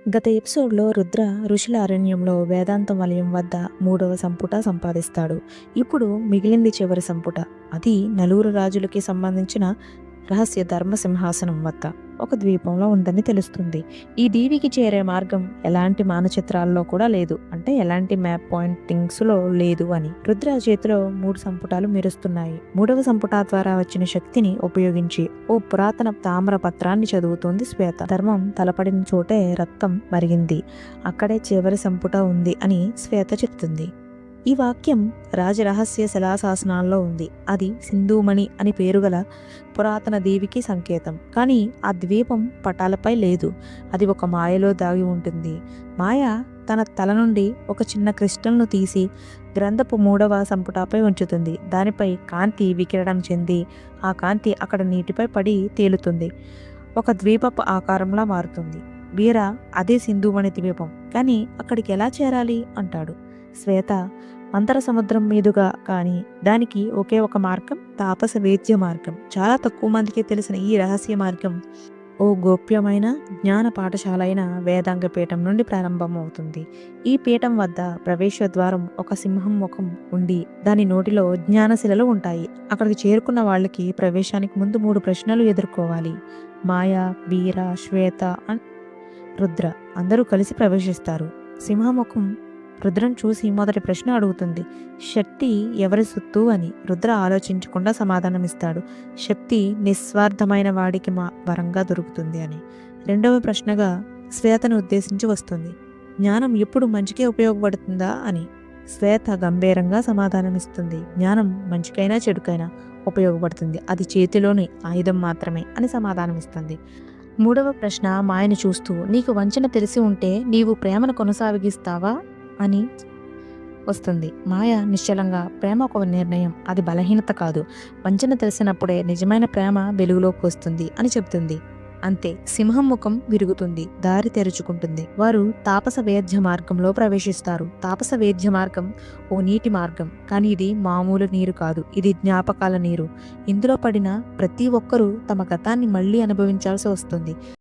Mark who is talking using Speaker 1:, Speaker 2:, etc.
Speaker 1: గత ఎపిసోడ్లో రుద్ర ఋషుల అరణ్యంలో వేదాంతం వలయం వద్ద 3వ సంపుట సంపాదిస్తాడు. ఇప్పుడు మిగిలింది చివరి సంపుట. అది నలుగురు రాజులకి సంబంధించిన రహస్య ధర్మ సింహాసనం వద్ద ఒక ద్వీపంలో ఉందని తెలుస్తుంది. ఈ దీవికి చేరే మార్గం ఎలాంటి మానచిత్రాల్లో కూడా లేదు, అంటే ఎలాంటి మ్యాప్ పాయింటింగ్స్లో లేదు అని. రుద్ర చేతిలో 3 సంపుటాలు మెరుస్తున్నాయి. 3వ సంపుట ద్వారా వచ్చిన శక్తిని ఉపయోగించి ఓ పురాతన తామ్ర పత్రాన్ని చదువుతోంది శ్వేత. ధర్మం తలపడిన చోటే రక్తం మరిగింది, అక్కడే చివరి సంపుట ఉంది అని శ్వేత చెప్తుంది. ఈ వాక్యం రాజరహస్య శిలాశాసనాల్లో ఉంది. అది సింధూమణి అని పేరుగల పురాతన దేవికి సంకేతం. కానీ ఆ ద్వీపం పటాలపై లేదు, అది ఒక మాయలో దాగి ఉంటుంది. మాయ తన తల నుండి ఒక చిన్న క్రిస్టల్ను తీసి గ్రంథపు 3వ సంపుటపై ఉంచుతుంది. దానిపై కాంతి వికిరణం చెంది ఆ కాంతి అక్కడ నీటిపై పడి తేలుతుంది, ఒక ద్వీపపు ఆకారంలా మారుతుంది. వీర అదే సింధూమణి ద్వీపం, కానీ అక్కడికి ఎలా చేరాలి అంటాడు. శ్వేత మంతర సముద్రం మీదుగా, కానీ దానికి ఒకే ఒక మార్గం, తాపస వేద్య మార్గం. చాలా తక్కువ మందికి తెలిసిన ఈ రహస్య మార్గం ఓ గోప్యమైన జ్ఞాన పాఠశాల అయిన వేదాంగ పీఠం నుండి ప్రారంభమవుతుంది. ఈ పీఠం వద్ద ప్రవేశ ద్వారం ఒక సింహం ముఖం ఉండి దాని నోటిలో జ్ఞానశిలలు ఉంటాయి. అక్కడికి చేరుకున్న వాళ్ళకి ప్రవేశానికి ముందు 3 ప్రశ్నలు ఎదుర్కోవాలి. మాయా, వీర, శ్వేత, రుద్ర అందరూ కలిసి ప్రవేశిస్తారు. సింహముఖం రుద్రను చూసి మొదటి ప్రశ్న అడుగుతుంది, శక్తి ఎవరి సొత్తు అని. రుద్ర ఆలోచించకుండా సమాధానమిస్తాడు, శక్తి నిస్వార్థమైన వాడికి వరంగా దొరుకుతుంది అని. రెండవ ప్రశ్నగా శ్వేతను ఉద్దేశించి వస్తుంది, జ్ఞానం ఎప్పుడు మంచికే ఉపయోగపడుతుందా అని. శ్వేత గంభీరంగా సమాధానమిస్తుంది, జ్ఞానం మంచికైనా చెడుకైనా ఉపయోగపడుతుంది, అది చేతిలోని ఆయుధం మాత్రమే అని సమాధానమిస్తుంది. మూడవ ప్రశ్న మాయను చూస్తూ, నీకు వంచన తెలిసి ఉంటే నీవు ప్రేమను కొనసాగిస్తావా అని వస్తుంది. మాయ నిశ్చలంగా, ప్రేమ ఒక నిర్ణయం, అది బలహీనత కాదు, వంచన తెలిసినప్పుడే నిజమైన ప్రేమ వెలుగులోకి వస్తుంది అని చెబుతుంది. అంతే, సింహం ముఖం విరుగుతుంది, దారి తెరుచుకుంటుంది. వారు తాపస వేద్య మార్గంలో ప్రవేశిస్తారు. తాపస వేద్య మార్గం ఓ నీటి మార్గం, కానీ ఇది మామూలు నీరు కాదు, ఇది జ్ఞాపకాల నీరు. ఇందులో పడిన ప్రతి ఒక్కరూ తమ గతాన్ని మళ్ళీ అనుభవించాల్సి వస్తుంది.